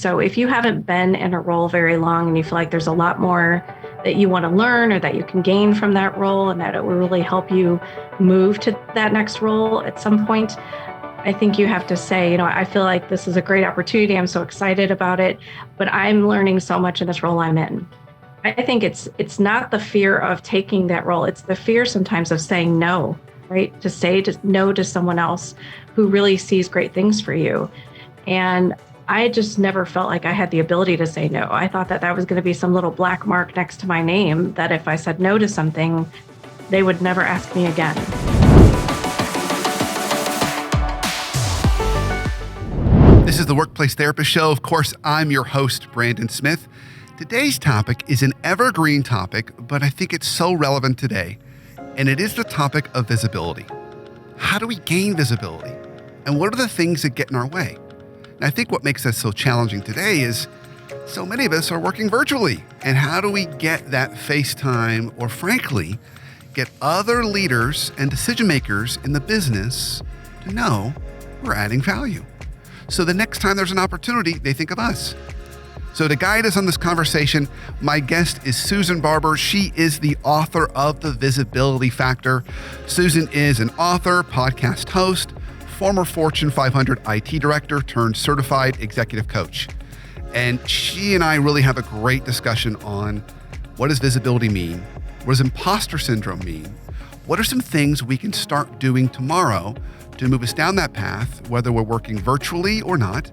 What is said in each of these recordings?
So if you haven't been in a role very long and you feel like there's a lot more that you want to learn or that you can gain from that role and that it will really help you move to that next role at some point, I think you have to say, I feel like this is a great opportunity. I'm so excited about it, but I'm learning so much in this role I'm in. I think it's not the fear of taking that role. It's the fear sometimes of saying no, right? To say no to someone else who really sees great things for you. And I just never felt like I had the ability to say no. I thought that was going to be some little black mark next to my name, that if I said no to something, they would never ask me again. This is the Workplace Therapist Show. Of course, I'm your host, Brandon Smith. Today's topic is an evergreen topic, but I think it's so relevant today, and it is the topic of visibility. How do we gain visibility? And what are the things that get in our way? And I think what makes that so challenging today is so many of us are working virtually. And how do we get that FaceTime, or frankly, get other leaders and decision makers in the business to know we're adding value? So the next time there's an opportunity, they think of us. So to guide us on this conversation, my guest is Susan Barber. She is the author of The Visibility Factor. Susan is an author, podcast host, former Fortune 500 IT director turned certified executive coach. And she and I really have a great discussion on what does visibility mean? What does imposter syndrome mean? What are some things we can start doing tomorrow to move us down that path, whether we're working virtually or not?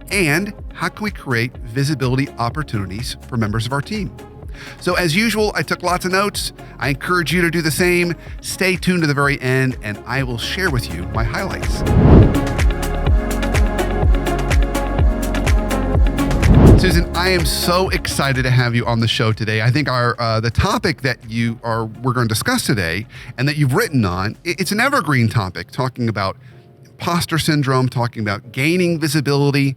And how can we create visibility opportunities for members of our team? So as usual, I took lots of notes. I encourage you to do the same. Stay tuned to the very end, and I will share with you my highlights. Susan, I am so excited to have you on the show today. I think the topic that we're going to discuss today and that you've written on, it's an evergreen topic, talking about imposter syndrome, talking about gaining visibility.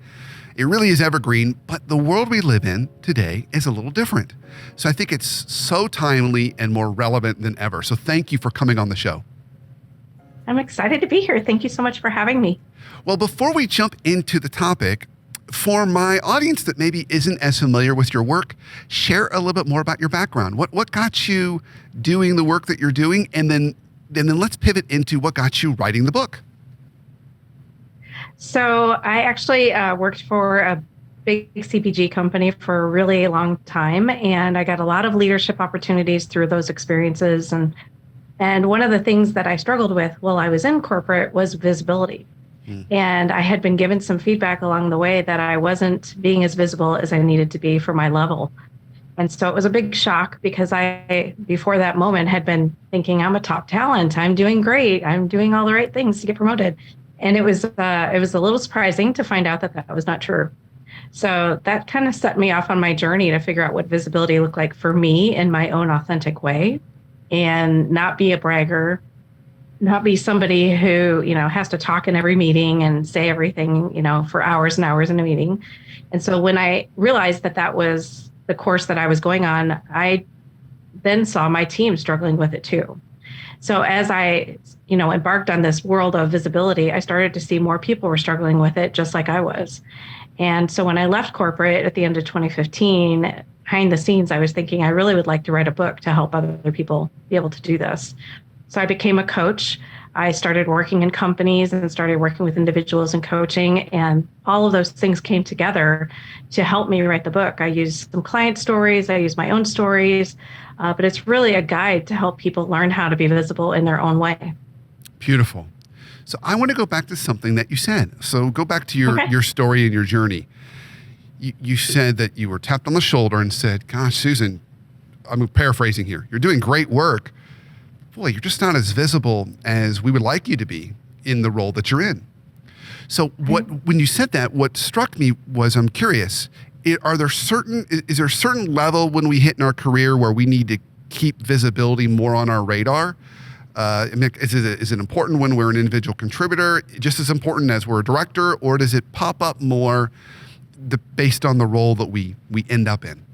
It really is evergreen, but the world we live in today is a little different. So I think it's so timely and more relevant than ever. So thank you for coming on the show. I'm excited to be here. Thank you so much for having me. Well, before we jump into the topic, for my audience that maybe isn't as familiar with your work, share a little bit more about your background. What got you doing the work that you're doing? And then let's pivot into what got you writing the book. So I actually worked for a big CPG company for a really long time, and I got a lot of leadership opportunities through those experiences. And one of the things that I struggled with while I was in corporate was visibility. And I had been given some feedback along the way that I wasn't being as visible as I needed to be for my level. And so it was a big shock, because I, before that moment, had been thinking, I'm a top talent. I'm doing great. I'm doing all the right things to get promoted. And it was a little surprising to find out that was not true. So that kind of set me off on my journey to figure out what visibility looked like for me in my own authentic way, and not be a bragger, not be somebody who, has to talk in every meeting and say everything, for hours and hours in a meeting. And so when I realized that was the course that I was going on, I then saw my team struggling with it too. So as I, embarked on this world of visibility, I started to see more people were struggling with it just like I was. And so when I left corporate at the end of 2015, behind the scenes, I was thinking I really would like to write a book to help other people be able to do this. So I became a coach. I started working in companies and started working with individuals and coaching, and all of those things came together to help me write the book. I used some client stories, I used my own stories, but it's really a guide to help people learn how to be visible in their own way. Beautiful. So I want to go back to something that you said. So go back to your story and your journey. You said that you were tapped on the shoulder and said, gosh, Susan, I'm paraphrasing here, you're doing great work. Boy, you're just not as visible as we would like you to be in the role that you're in. So when you said that, what struck me was, I'm curious, is there a certain level when we hit in our career where we need to keep visibility more on our radar? Is it important when we're an individual contributor, just as important as we're a director, or does it pop up more based on the role that we end up in?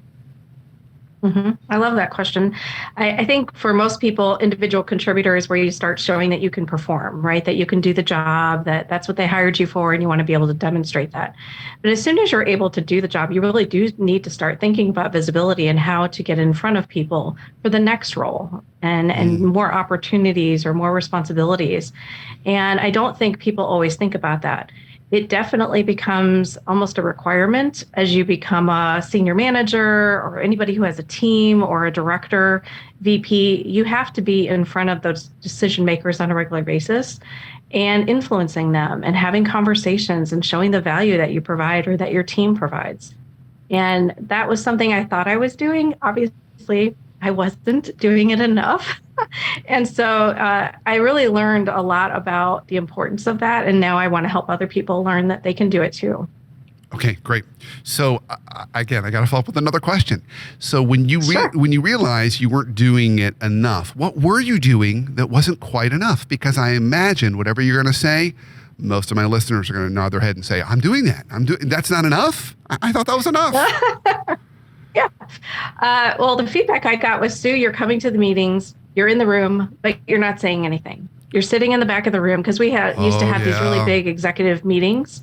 I love that question. I think for most people, individual contributors, where you start showing that you can perform, right? That you can do the job, that's what they hired you for, and you want to be able to demonstrate that. But as soon as you're able to do the job, you really do need to start thinking about visibility and how to get in front of people for the next role and more opportunities or more responsibilities. And I don't think people always think about that. It definitely becomes almost a requirement as you become a senior manager or anybody who has a team or a director, VP. You have to be in front of those decision makers on a regular basis and influencing them and having conversations and showing the value that you provide or that your team provides. And that was something I thought I was doing. Obviously, I wasn't doing it enough. And so I really learned a lot about the importance of that. And now I want to help other people learn that they can do it too. Okay, great. So again, I got to follow up with another question. So when you when you realized you weren't doing it enough, what were you doing that wasn't quite enough? Because I imagine whatever you're going to say, most of my listeners are going to nod their head and say, "I'm doing that. That's not enough. I thought that was enough." Yeah. Well, the feedback I got was, Sue, you're coming to the meetings, you're in the room, but you're not saying anything. You're sitting in the back of the room because we used to have these really big executive meetings,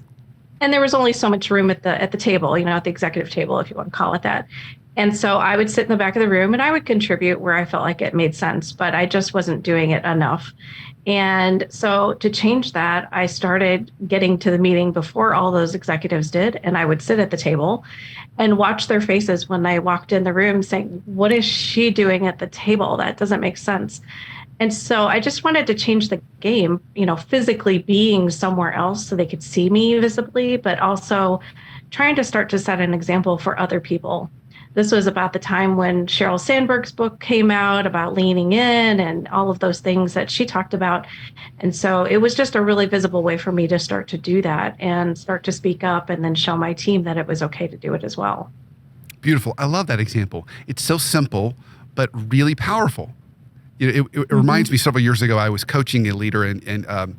and there was only so much room at the table, at the executive table, if you want to call it that. And so I would sit in the back of the room and I would contribute where I felt like it made sense, but I just wasn't doing it enough. And so to change that, I started getting to the meeting before all those executives did. And I would sit at the table and watch their faces when I walked in the room saying, what is she doing at the table? That doesn't make sense. And so I just wanted to change the game, physically being somewhere else so they could see me visibly, but also trying to start to set an example for other people. This was about the time when Sheryl Sandberg's book came out about leaning in and all of those things that she talked about. And so it was just a really visible way for me to start to do that and start to speak up and then show my team that it was okay to do it as well. Beautiful. I love that example. It's so simple, but really powerful. It reminds me, several years ago, I was coaching a leader and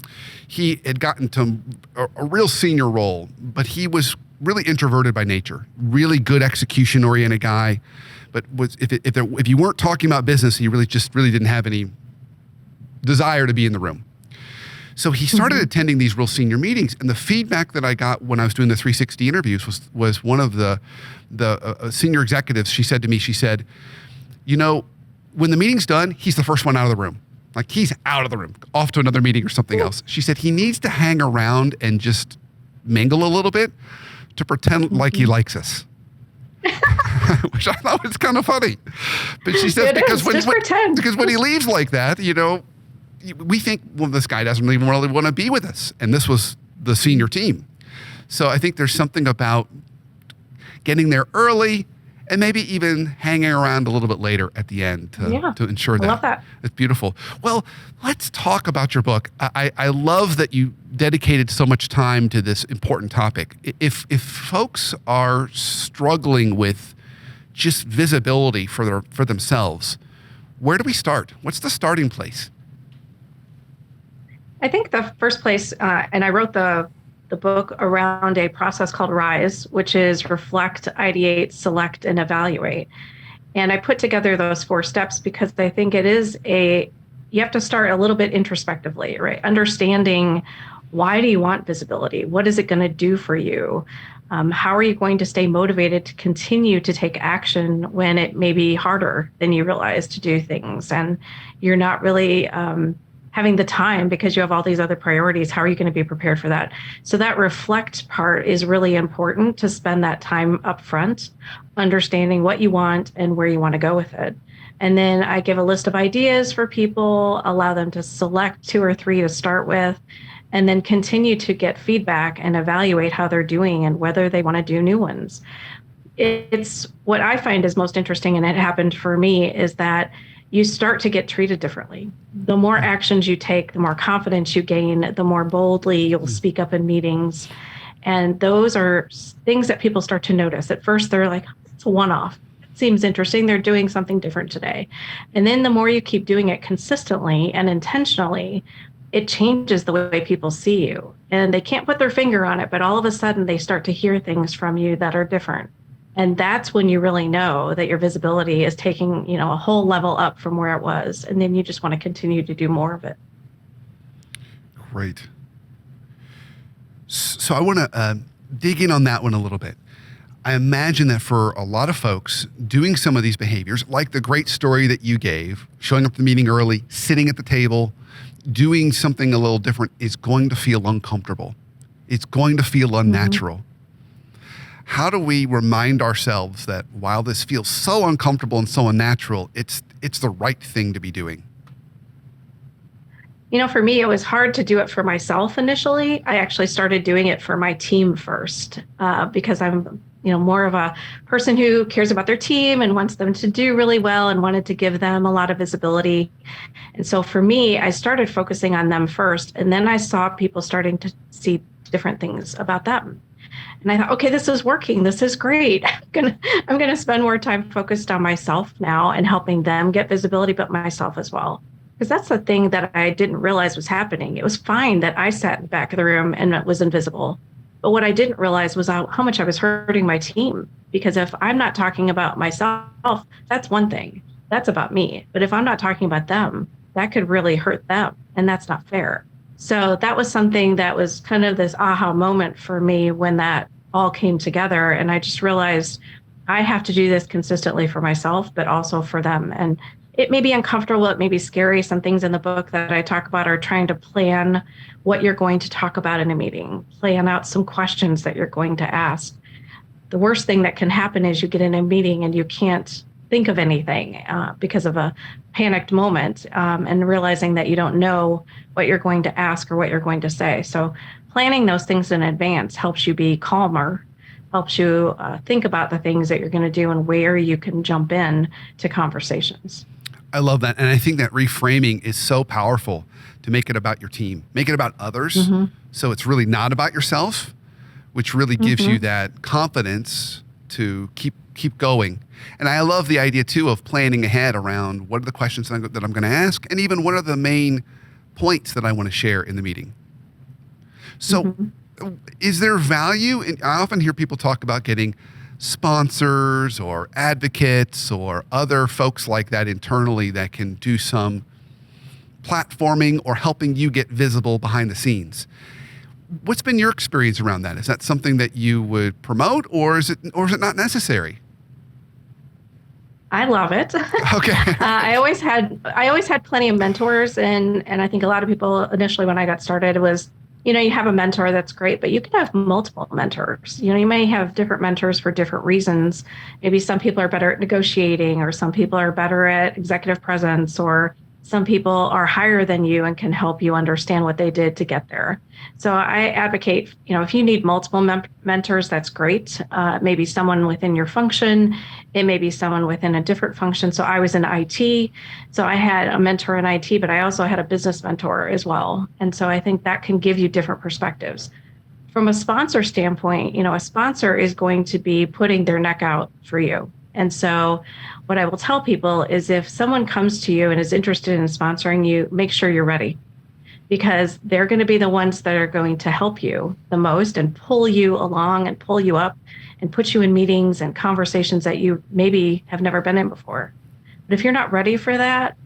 he had gotten to a real senior role, but he was really introverted by nature, really good execution-oriented guy. But if you weren't talking about business, he really didn't have any desire to be in the room. So he started attending these real senior meetings, and the feedback that I got when I was doing the 360 interviews was one of the senior executives. She said to me, when the meeting's done, he's the first one out of the room. Like, he's out of the room, off to another meeting or something else. She said he needs to hang around and just mingle a little bit to pretend like he likes us. Which I thought was kind of funny. But she says because when he leaves like that, we think, well, this guy doesn't even really want to be with us. And this was the senior team. So I think there's something about getting there early and maybe even hanging around a little bit later at the end to ensure that. I love that. It's beautiful. Well, let's talk about your book. I love that you dedicated so much time to this important topic. If folks are struggling with just visibility for themselves, where do we start? What's the starting place? I think the first place, and I wrote the book around a process called RISE, which is reflect, ideate, select, and evaluate. And I put together those 4 steps because I think you have to start a little bit introspectively, right? Understanding, why do you want visibility? What is it going to do for you? How are you going to stay motivated to continue to take action when it may be harder than you realize to do things? And you're not really having the time because you have all these other priorities. How are you going to be prepared for that? So that reflect part is really important, to spend that time up front, understanding what you want and where you want to go with it. And then I give a list of ideas for people, allow them to select 2 or 3 to start with, and then continue to get feedback and evaluate how they're doing and whether they want to do new ones. It's what I find is most interesting, and it happened for me, is that you start to get treated differently. The more actions you take, the more confidence you gain, the more boldly you'll speak up in meetings. And those are things that people start to notice. At first, they're like, it's a one-off. It seems interesting. They're doing something different today. And then the more you keep doing it consistently and intentionally, it changes the way people see you. And they can't put their finger on it, but all of a sudden they start to hear things from you that are different. And that's when you really know that your visibility is taking, a whole level up from where it was. And then you just want to continue to do more of it. Great. So I want to dig in on that one a little bit. I imagine that for a lot of folks, doing some of these behaviors, like the great story that you gave, showing up to the meeting early, sitting at the table, doing something a little different is going to feel uncomfortable. It's going to feel unnatural. How do we remind ourselves that while this feels so uncomfortable and so unnatural, it's the right thing to be doing? For me, it was hard to do it for myself initially. I actually started doing it for my team first because I'm, more of a person who cares about their team and wants them to do really well and wanted to give them a lot of visibility. And so for me, I started focusing on them first. And then I saw people starting to see different things about them. And I thought, okay, this is working. This is great. I'm gonna spend more time focused on myself now and helping them get visibility, but myself as well. Because that's the thing that I didn't realize was happening. It was fine that I sat in the back of the room and it was invisible. But what I didn't realize was how much I was hurting my team. Because if I'm not talking about myself, that's one thing. That's about me. But if I'm not talking about them, that could really hurt them. And that's not fair. So that was something that was kind of this aha moment for me when that all came together. And I just realized I have to do this consistently for myself, but also for them. And it may be uncomfortable, it may be scary. Some things in the book that I talk about are trying to plan what you're going to talk about in a meeting, plan out some questions that you're going to ask. The worst thing that can happen is you get in a meeting and you can't think of anything because of a panicked moment and realizing that you don't know what you're going to ask or what you're going to say. So planning those things in advance helps you be calmer, helps you think about the things that you're going to do and where you can jump in to conversations. I love that. And I think that reframing is so powerful to make it about your team, make it about others. So it's really not about yourself, which really gives you that confidence to keep going. And I love the idea too of planning ahead around what are the questions that I'm going to ask, and even what are the main points that I want to share in the meeting. So is there value in, I often hear people talk about getting sponsors or advocates or other folks like that internally that can do some platforming or helping you get visible behind the scenes. What's been your experience around that? Is that something that you would promote, or is it not necessary? I love it. Okay. I always had plenty of mentors, and I think a lot of people initially when I got started was, you have a mentor, that's great, but you can have multiple mentors. You may have different mentors for different reasons. Maybe some people are better at negotiating, or some people are better at executive presence, or some people are higher than you and can help you understand what they did to get there. So I advocate, if you need multiple mentors, that's great. Maybe someone within your function, it may be someone within a different function. So I was in IT, so I had a mentor in IT, but I also had a business mentor as well. And so I think that can give you different perspectives. From a sponsor standpoint, a sponsor is going to be putting their neck out for you. And so what I will tell people is if someone comes to you and is interested in sponsoring you, make sure you're ready, because they're going to be the ones that are going to help you the most and pull you along and pull you up and put you in meetings and conversations that you maybe have never been in before. But if you're not ready for that,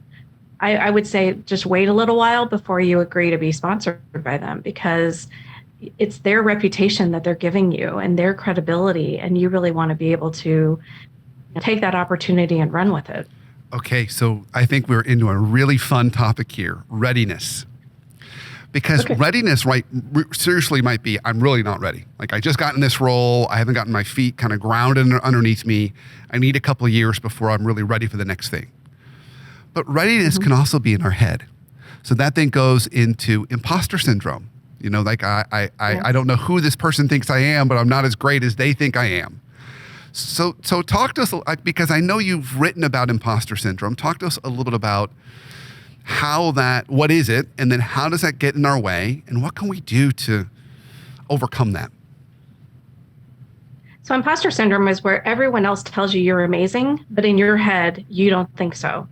I would say just wait a little while before you agree to be sponsored by them, because it's their reputation that they're giving you and their credibility, and you really want to be able to take that opportunity and run with it. Okay, so I think we're into a really fun topic here, readiness. Because readiness, right, seriously might be, I'm really not ready. Like, I just got in this role, I haven't gotten my feet kind of grounded underneath me. I need a couple of years before I'm really ready for the next thing. But readiness can also be in our head. So that then goes into imposter syndrome. Like I don't know who this person thinks I am, but I'm not as great as they think I am. So talk to us, because I know you've written about imposter syndrome. Talk to us a little bit about what is it, and then how does that get in our way, and what can we do to overcome that? So imposter syndrome is where everyone else tells you you're amazing, but in your head, you don't think so.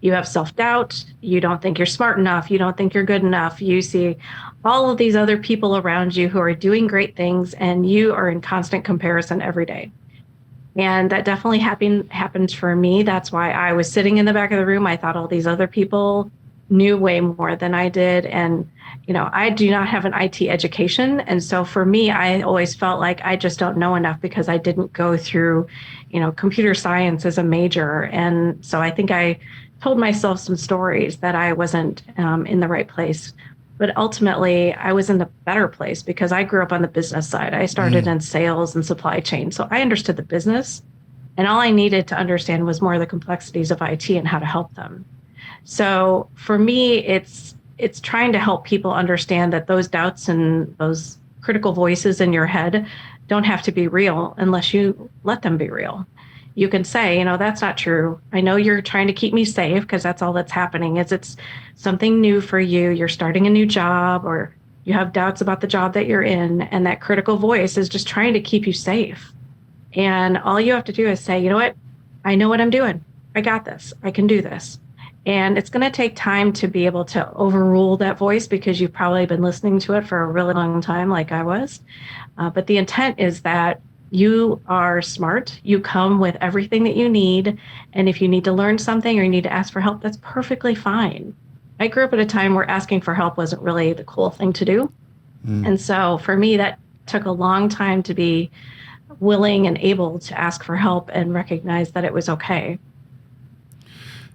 You have self-doubt. You don't think you're smart enough. You don't think you're good enough. You see all of these other people around you who are doing great things, and you are in constant comparison every day. And that definitely happened for me. That's why I was sitting in the back of the room. I thought all these other people knew way more than I did. And, I do not have an IT education. And so for me, I always felt like I just don't know enough because I didn't go through, computer science as a major. And so I think I told myself some stories that I wasn't in the right place. But ultimately, I was in the better place because I grew up on the business side. I started in sales and supply chain. So I understood the business. And all I needed to understand was more of the complexities of IT and how to help them. So for me, it's trying to help people understand that those doubts and those critical voices in your head don't have to be real unless you let them be real. You can say, that's not true. I know you're trying to keep me safe because that's all that's happening is it's something new for you. You're starting a new job or you have doubts about the job that you're in. And that critical voice is just trying to keep you safe. And all you have to do is say, you know what? I know what I'm doing. I got this. I can do this. And it's going to take time to be able to overrule that voice because you've probably been listening to it for a really long time, like I was. But the intent is that you are smart. You come with everything that you need. And if you need to learn something or you need to ask for help, that's perfectly fine. I grew up at a time where asking for help wasn't really the cool thing to do. And so for me, that took a long time to be willing and able to ask for help and recognize that it was okay.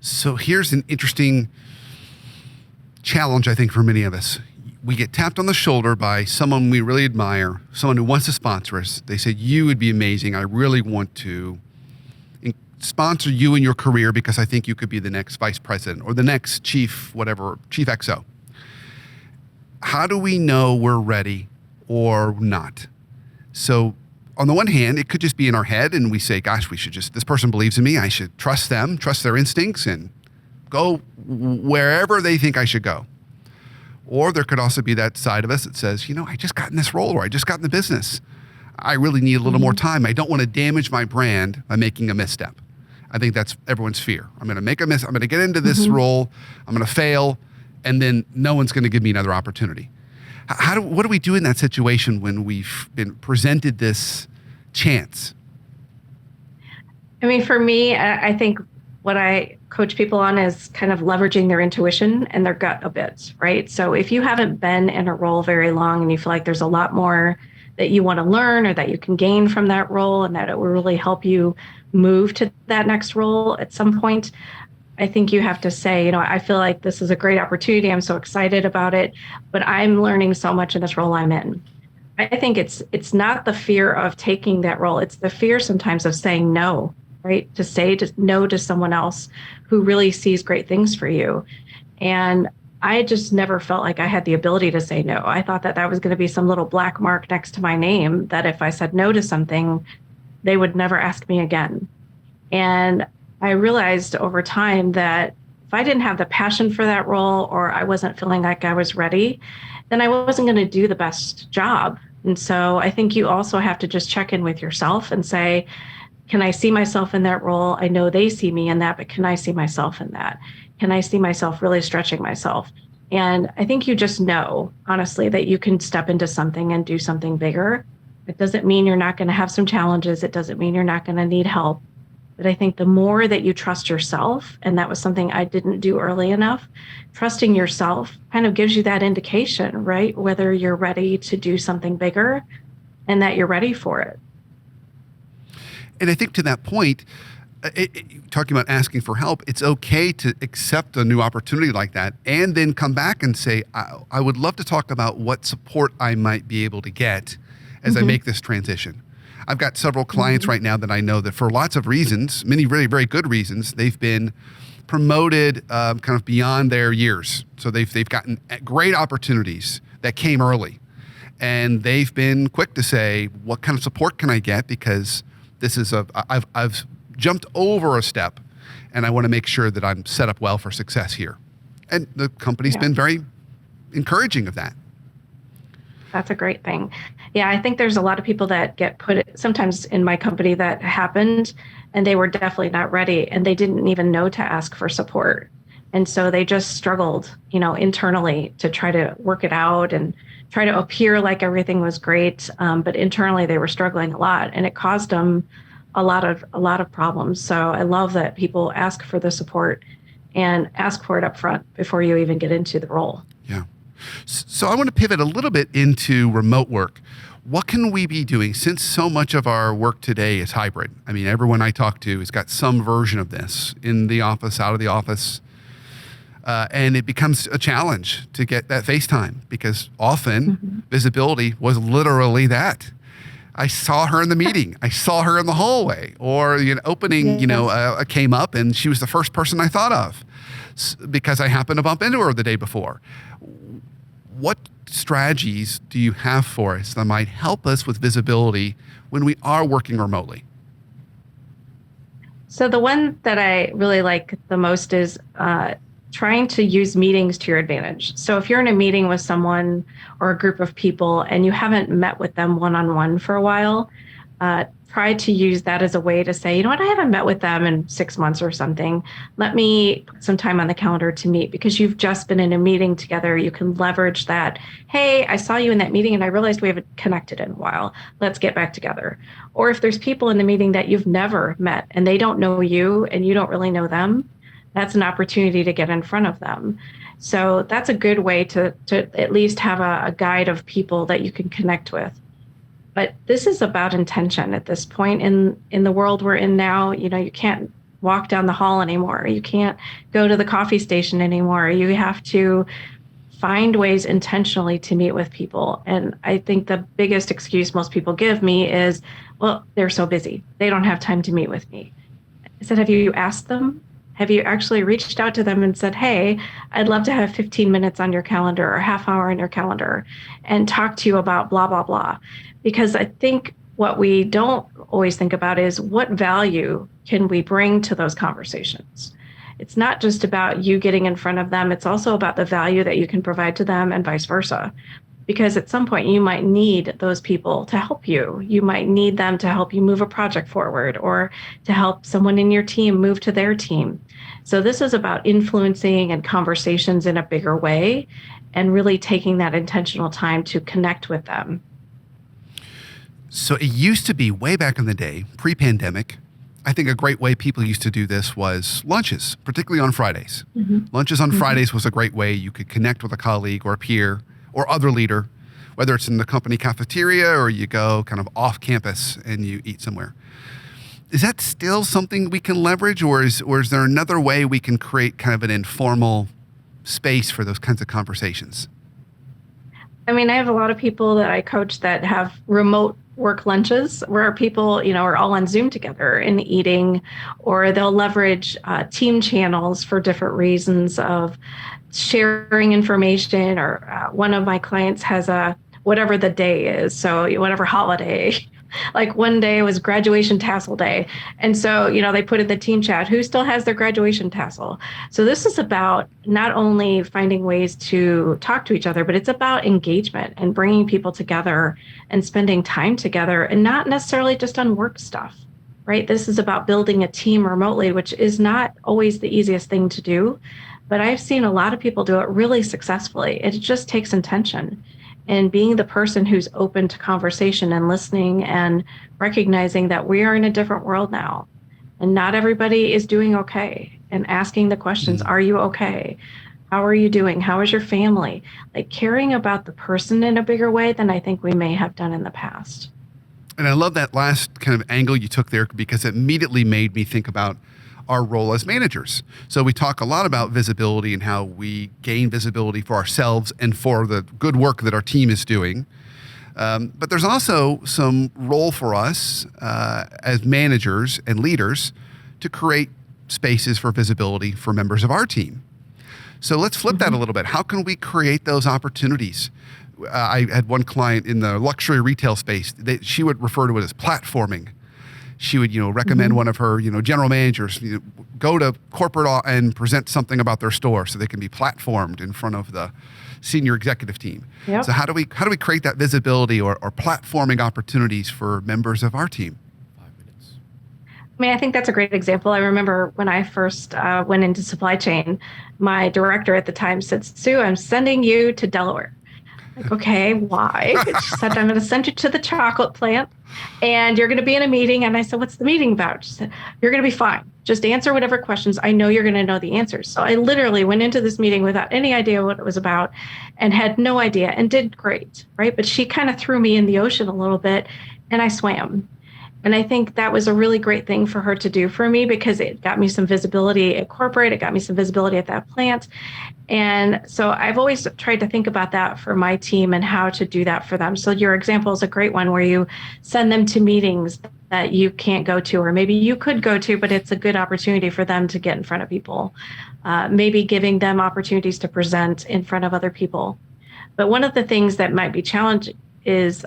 So here's an interesting challenge, I think, for many of us. We get tapped on the shoulder by someone we really admire, someone who wants to sponsor us. They say, you would be amazing. I really want to sponsor you in your career because I think you could be the next vice president or the next chief XO. How do we know we're ready or not? So on the one hand, it could just be in our head and we say, gosh, this person believes in me. I should trust them, trust their instincts and go wherever they think I should go. Or there could also be that side of us that says, I just got in this role or I just got in the business. I really need a little more time. I don't want to damage my brand by making a misstep. I think that's everyone's fear. I'm going to make a miss. I'm going to get into this role. I'm going to fail. And then no one's going to give me another opportunity. What do we do in that situation when we've been presented this chance? I mean, for me, I think what I coach people on is kind of leveraging their intuition and their gut a bit, right? So if you haven't been in a role very long and you feel like there's a lot more that you want to learn or that you can gain from that role and that it will really help you move to that next role at some point, I think you have to say, I feel like this is a great opportunity. I'm so excited about it, but I'm learning so much in this role I'm in. I think it's not the fear of taking that role. It's the fear sometimes of saying no, right? To say no to someone else who really sees great things for you. And I just never felt like I had the ability to say no. I thought that was going to be some little black mark next to my name, that if I said no to something, they would never ask me again. And I realized over time that if I didn't have the passion for that role or I wasn't feeling like I was ready, then I wasn't going to do the best job. And so I think you also have to just check in with yourself and say, can I see myself in that role? I know they see me in that, but can I see myself in that? Can I see myself really stretching myself? And I think you just know, honestly, that you can step into something and do something bigger. It doesn't mean you're not going to have some challenges. It doesn't mean you're not going to need help. But I think the more that you trust yourself, and that was something I didn't do early enough, trusting yourself kind of gives you that indication, right? Whether you're ready to do something bigger and that you're ready for it. And I think to that point, talking about asking for help, it's okay to accept a new opportunity like that and then come back and say, I would love to talk about what support I might be able to get as I make this transition. I've got several clients right now that I know that for lots of reasons, many really very good reasons, they've been promoted kind of beyond their years. So they've gotten great opportunities that came early. And they've been quick to say, what kind of support can I get? Because this is I've jumped over a step and I want to make sure that I'm set up well for success here. And the company's been very encouraging of that. That's a great thing. Yeah, I think there's a lot of people that get put sometimes in my company that happened and they were definitely not ready and they didn't even know to ask for support. And so they just struggled, internally to try to work it out and try to appear like everything was great. But internally they were struggling a lot and it caused them a lot of problems. So I love that people ask for the support and ask for it up front before you even get into the role. Yeah. So I want to pivot a little bit into remote work. What can we be doing since so much of our work today is hybrid? I mean, everyone I talk to has got some version of this in the office, out of the office. And it becomes a challenge to get that face time because often visibility was literally that. I saw her in the meeting. I saw her in the hallway, or opening, came up and she was the first person I thought of because I happened to bump into her the day before. What strategies do you have for us that might help us with visibility when we are working remotely? So the one that I really like the most is trying to use meetings to your advantage. So if you're in a meeting with someone or a group of people and you haven't met with them one-on-one for a while, try to use that as a way to say, you know what, I haven't met with them in 6 months or something. Let me put some time on the calendar to meet because you've just been in a meeting together. You can leverage that. Hey, I saw you in that meeting and I realized we haven't connected in a while. Let's get back together. Or if there's people in the meeting that you've never met and they don't know you and you don't really know them, that's an opportunity to get in front of them. So that's a good way to at least have a guide of people that you can connect with. But this is about intention at this point in the world we're in now. You can't walk down the hall anymore. You can't go to the coffee station anymore. You have to find ways intentionally to meet with people. And I think the biggest excuse most people give me is, well, they're so busy. They don't have time to meet with me. I said, have you asked them? Have you actually reached out to them and said, hey, I'd love to have 15 minutes on your calendar or half hour on your calendar and talk to you about blah, blah, blah. Because I think what we don't always think about is what value can we bring to those conversations? It's not just about you getting in front of them. It's also about the value that you can provide to them and vice versa. Because at some point you might need those people to help you. You might need them to help you move a project forward or to help someone in your team move to their team. So this is about influencing and conversations in a bigger way and really taking that intentional time to connect with them. So it used to be way back in the day, pre-pandemic, I think a great way people used to do this was lunches, particularly on Fridays. Lunches on Fridays was a great way you could connect with a colleague or a peer or other leader, whether it's in the company cafeteria or you go kind of off campus and you eat somewhere. Is that still something we can leverage, or is there another way we can create kind of an informal space for those kinds of conversations? I mean, I have a lot of people that I coach that have remote work lunches where people, are all on Zoom together and eating, or they'll leverage team channels for different reasons of sharing information, or one of my clients has a whatever the day is, so whatever holiday, like one day was graduation tassel day, and so they put in the team chat who still has their graduation tassel. So this is about not only finding ways to talk to each other, but it's about engagement and bringing people together and spending time together, and not necessarily just on work stuff, right? This is about building a team remotely, which is not always the easiest thing to do. But I've seen a lot of people do it really successfully. It just takes intention and being the person who's open to conversation and listening and recognizing that we are in a different world now and not everybody is doing okay, and asking the questions, are you okay? How are you doing? How is your family? Like caring about the person in a bigger way than I think we may have done in the past. And I love that last kind of angle you took there because it immediately made me think about our role as managers. So we talk a lot about visibility and how we gain visibility for ourselves and for the good work that our team is doing. But there's also some role for us as managers and leaders to create spaces for visibility for members of our team. So let's flip that a little bit. How can we create those opportunities? I had one client in the luxury retail space. She would refer to it as platforming. She would, recommend one of her, general managers go to corporate and present something about their store so they can be platformed in front of the senior executive team. Yep. So how do we create that visibility or platforming opportunities for members of our team? 5 minutes. I mean, I think that's a great example. I remember when I first went into supply chain, my director at the time said, Sue, I'm sending you to Delaware. Like, okay, why? She said, I'm going to send you to the chocolate plant and you're going to be in a meeting. And I said, what's the meeting about? She said, you're going to be fine. Just answer whatever questions. I know you're going to know the answers. So I literally went into this meeting without any idea what it was about and had no idea and did great, right? But she kind of threw me in the ocean a little bit and I swam. And I think that was a really great thing for her to do for me because it got me some visibility at corporate. It got me some visibility at that plant. And so I've always tried to think about that for my team and how to do that for them. So your example is a great one where you send them to meetings that you can't go to, or maybe you could go to, but it's a good opportunity for them to get in front of people. Maybe giving them opportunities to present in front of other people. But one of the things that might be challenging is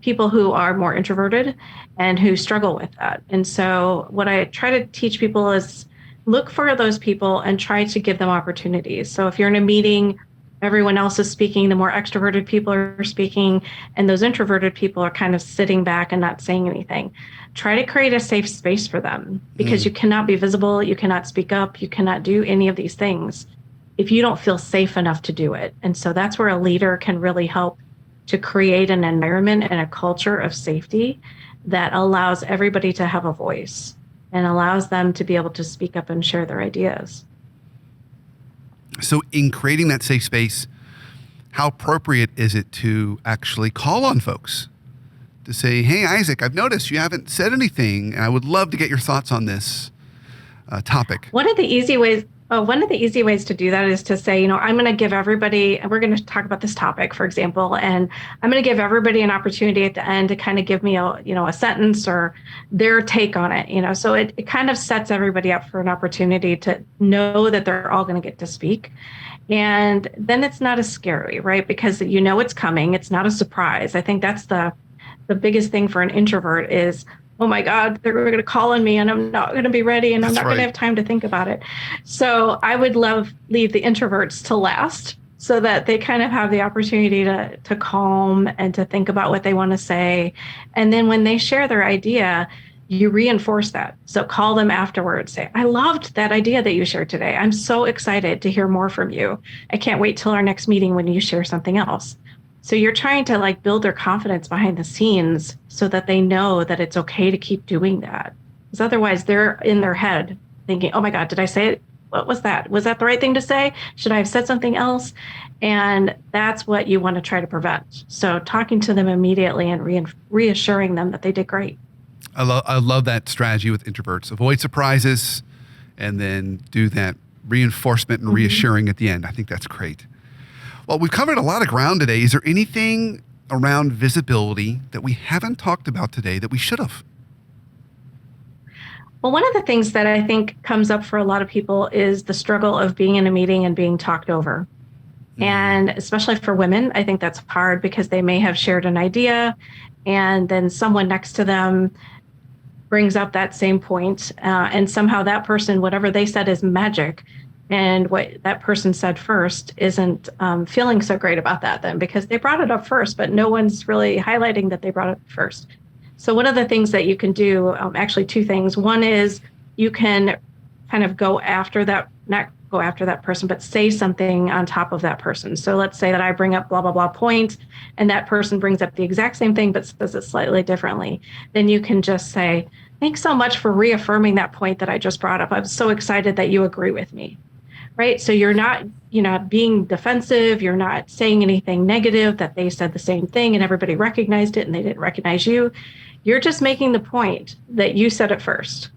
people who are more introverted and who struggle with that. And so what I try to teach people is look for those people and try to give them opportunities. So if you're in a meeting, everyone else is speaking, the more extroverted people are speaking, and those introverted people are kind of sitting back and not saying anything. Try to create a safe space for them because you cannot be visible, you cannot speak up, you cannot do any of these things if you don't feel safe enough to do it. And so that's where a leader can really help to create an environment and a culture of safety that allows everybody to have a voice and allows them to be able to speak up and share their ideas. So in creating that safe space, how appropriate is it to actually call on folks to say, hey, Isaac, I've noticed you haven't said anything, and I would love to get your thoughts on this topic. One of the easy ways to do that is to say, I'm going to give everybody, and we're going to talk about this topic, for example, and I'm going to give everybody an opportunity at the end to kind of give me a sentence or their take on it, so it kind of sets everybody up for an opportunity to know that they're all going to get to speak. And then it's not as scary, right? Because it's coming. It's not a surprise. I think that's the biggest thing for an introvert is, oh my God, they're going to call on me and I'm not going to be ready and I'm not going to have time to think about it. So I would leave the introverts to last so that they kind of have the opportunity to calm and to think about what they want to say. And then when they share their idea, you reinforce that. So call them afterwards, say, I loved that idea that you shared today. I'm so excited to hear more from you. I can't wait till our next meeting when you share something else. So you're trying to build their confidence behind the scenes so that they know that it's okay to keep doing that. Because otherwise they're in their head thinking, oh my God, did I say it? What was that? Was that the right thing to say? Should I have said something else? And that's what you want to try to prevent. So talking to them immediately and reassuring them that they did great. I love that strategy with introverts. Avoid surprises and then do that reinforcement and reassuring at the end. I think that's great. Well, we've covered a lot of ground today. Is there anything around visibility that we haven't talked about today that we should have? Well, one of the things that I think comes up for a lot of people is the struggle of being in a meeting and being talked over. And especially for women, I think that's hard because they may have shared an idea and then someone next to them brings up that same point, and somehow that person, whatever they said is magic. And what that person said first isn't feeling so great about that then because they brought it up first, but no one's really highlighting that they brought it up first. So one of the things that you can do, actually two things. One is you can kind of go after that, not go after that person, but say something on top of that person. So let's say that I bring up blah, blah, blah point, and that person brings up the exact same thing, but says it slightly differently. Then you can just say, thanks so much for reaffirming that point that I just brought up. I'm so excited that you agree with me. Right. So you're not, being defensive. You're not saying anything negative that they said the same thing and everybody recognized it and they didn't recognize you. You're just making the point that you said it first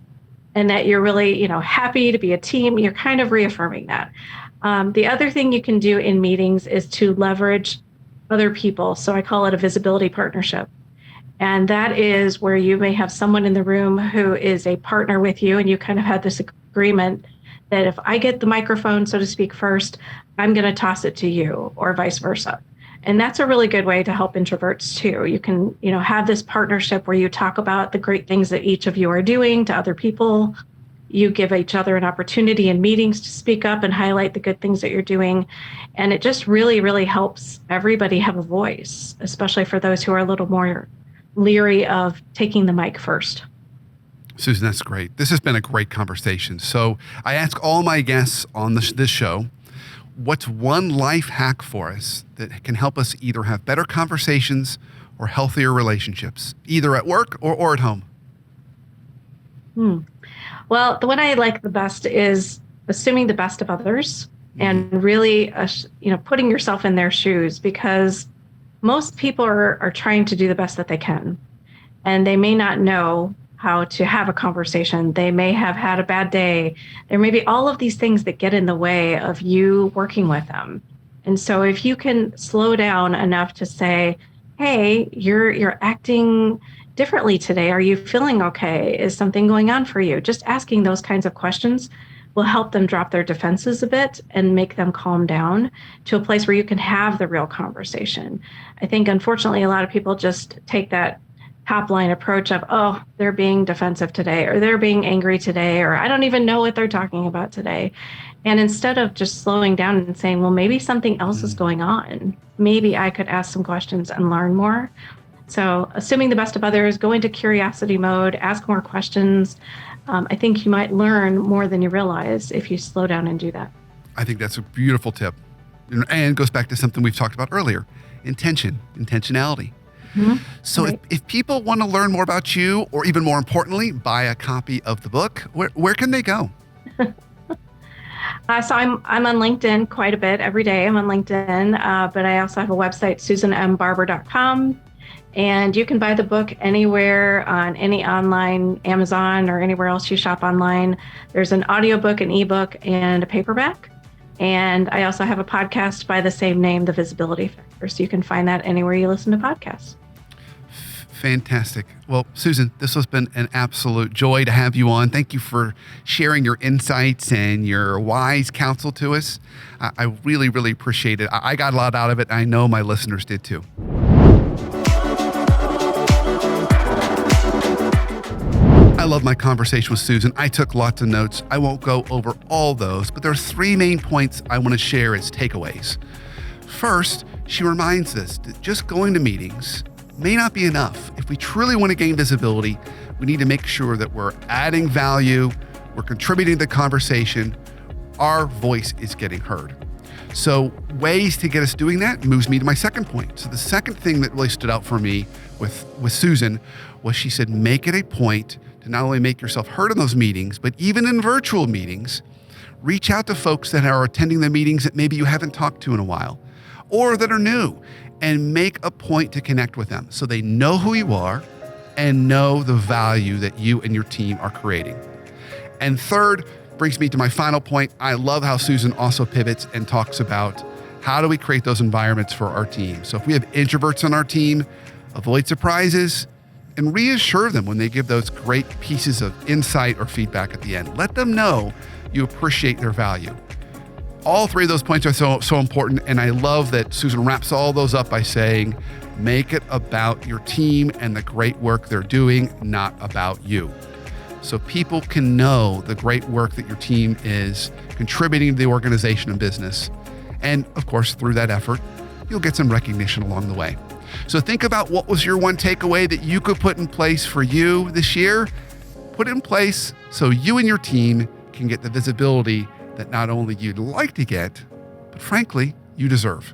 and that you're really, happy to be a team. You're kind of reaffirming that. The other thing you can do in meetings is to leverage other people. So I call it a visibility partnership. And that is where you may have someone in the room who is a partner with you and you kind of had this agreement that if I get the microphone, so to speak, first, I'm going to toss it to you or vice versa. And that's a really good way to help introverts too. You can, have this partnership where you talk about the great things that each of you are doing to other people. You give each other an opportunity in meetings to speak up and highlight the good things that you're doing. And it just really, really helps everybody have a voice, especially for those who are a little more leery of taking the mic first. Susan, that's great. This has been a great conversation. So I ask all my guests on this show, what's one life hack for us that can help us either have better conversations or healthier relationships, either at work or at home? Well, the one I like the best is assuming the best of others and really, putting yourself in their shoes, because most people are trying to do the best that they can, and they may not know how to have a conversation. They may have had a bad day. There may be all of these things that get in the way of you working with them. And so if you can slow down enough to say, hey, you're acting differently today. Are you feeling okay? Is something going on for you? Just asking those kinds of questions will help them drop their defenses a bit and make them calm down to a place where you can have the real conversation. I think, unfortunately, a lot of people just take that top line approach of, oh, they're being defensive today, or they're being angry today, or I don't even know what they're talking about today. And instead of just slowing down and saying, well, maybe something else is going on, maybe I could ask some questions and learn more. So assuming the best of others, go into curiosity mode, ask more questions. I think you might learn more than you realize if you slow down and do that. I think that's a beautiful tip. And goes back to something we've talked about earlier, intentionality. So Right. if people want to learn more about you, or even more importantly, buy a copy of the book, where can they go? So I'm on LinkedIn quite a bit every day. I'm on LinkedIn, but I also have a website, susanmbarber.com. And you can buy the book anywhere on any online, Amazon or anywhere else you shop online. There's an audiobook, an ebook, and a paperback. And I also have a podcast by the same name, The Visibility Factor. So you can find that anywhere you listen to podcasts. Fantastic. Well, Susan, this has been an absolute joy to have you on. Thank you for sharing your insights and your wise counsel to us. I really, really appreciate it. I got a lot out of it. I know my listeners did too. I love my conversation with Susan. I took lots of notes. I won't go over all those, but there are three main points I want to share as takeaways. First, she reminds us that just going to meetings may not be enough. If we truly want to gain visibility, we need to make sure that we're adding value, we're contributing to the conversation, our voice is getting heard. So ways to get us doing that moves me to my second point. So the second thing that really stood out for me with Susan was she said, make it a point to not only make yourself heard in those meetings, but even in virtual meetings, reach out to folks that are attending the meetings that maybe you haven't talked to in a while, or that are new, and make a point to connect with them so they know who you are and know the value that you and your team are creating. And third, brings me to my final point. I love how Susan also pivots and talks about how do we create those environments for our team. So if we have introverts on our team, avoid surprises and reassure them when they give those great pieces of insight or feedback at the end. Let them know you appreciate their value. All three of those points are so important, and I love that Susan wraps all those up by saying, make it about your team and the great work they're doing, not about you. So people can know the great work that your team is contributing to the organization and business. And of course, through that effort, you'll get some recognition along the way. So think about what was your one takeaway that you could put in place for you this year. Put it in place so you and your team can get the visibility that not only you'd like to get, but frankly, you deserve.